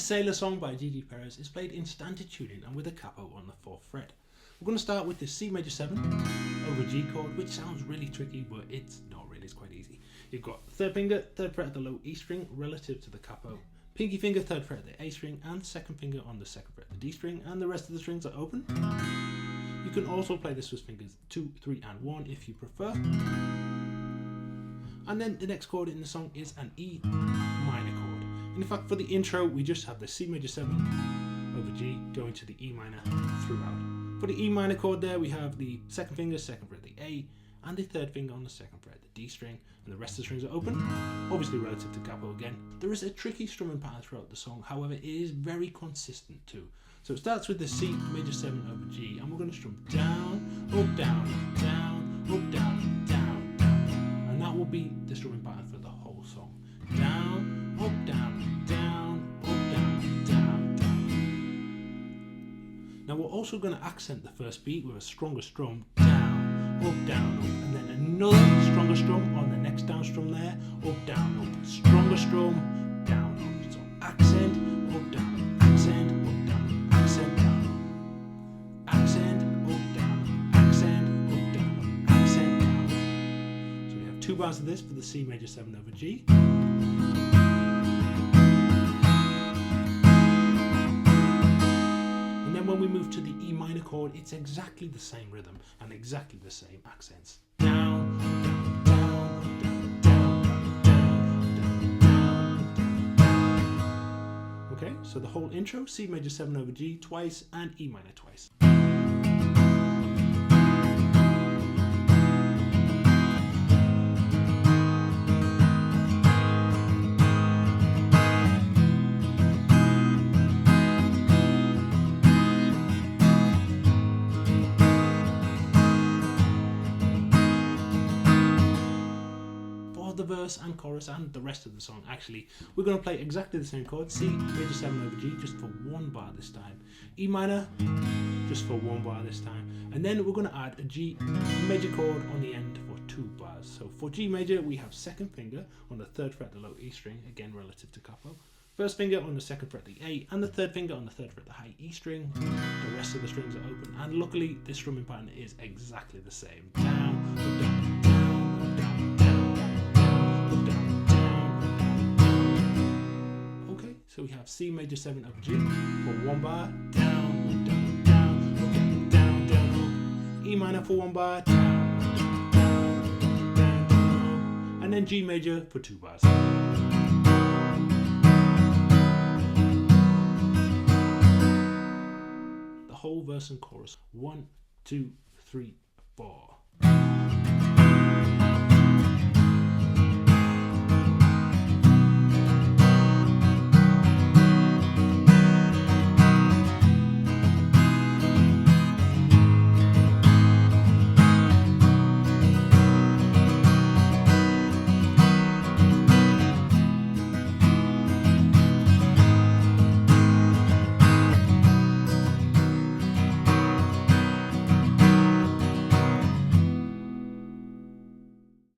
Sailor Song by Gigi Perez is played in standard tuning and with a capo on the 4th fret. We're going to start with the C major 7 over G chord, which sounds really tricky, but it's not really, it's quite easy. You've got third finger, 3rd fret at the low E string relative to the capo, pinky finger, 3rd fret at the A string, and second finger on the 2nd fret at the D string, and the rest of the strings are open. You can also play this with fingers 2, 3, and 1 if you prefer. And then the next chord in the song is an E minor chord. And in fact, for the intro, we just have the C major 7 over G going to the E minor throughout. For the E minor chord there, we have the second finger, 2nd fret at the A, and the 3rd finger on the 2nd fret at the D string, and the rest of the strings are open, obviously relative to capo again. There is a tricky strumming pattern throughout the song, however it is very consistent too. So it starts with the C major 7 over G, and we're going to strum down, up, down, down, up, down, down, down. And that will be the strumming pattern for the whole song. Down, up, down, down, up, down, down, down. Now we're also going to accent the first beat with a stronger strum, down, up, and then another stronger strum on the next down strum there, up, stronger strum, down, up. So accent, up, down, accent, up, down, accent, down, accent, up, down, accent, up, down, accent, down. So we have 2 bars of this for the C major 7 over G. When we move to the E minor chord, it's exactly the same rhythm and exactly the same accents. Down, down, down, down, down, down, down, down, down. Okay, so the whole intro, C major 7 over G twice and E minor twice. The verse and chorus and the rest of the song, actually, we're going to play exactly the same chord, C major 7 over G, just for 1 bar this time, E minor just for 1 bar this time, and then we're going to add a G major chord on the end for 2 bars. So for G major, we have 2nd finger on the 3rd fret, the low E string, again relative to capo, 1st finger on the 2nd fret, the A, and the 3rd finger on the 3rd fret, the high E string. The rest of the strings are open, and luckily this strumming pattern is exactly the same. Down, up, down, down, up, down, down, up, down, down, up, down, down. Okay, so we have C major 7 over G for 1 bar, down, up, down, down, up, down, down, down, up. E minor for 1 bar, down, up, down, down, up, down, down, down, up. And then G major for 2 bars. Whole verse and chorus. 1, 2, 3, 4.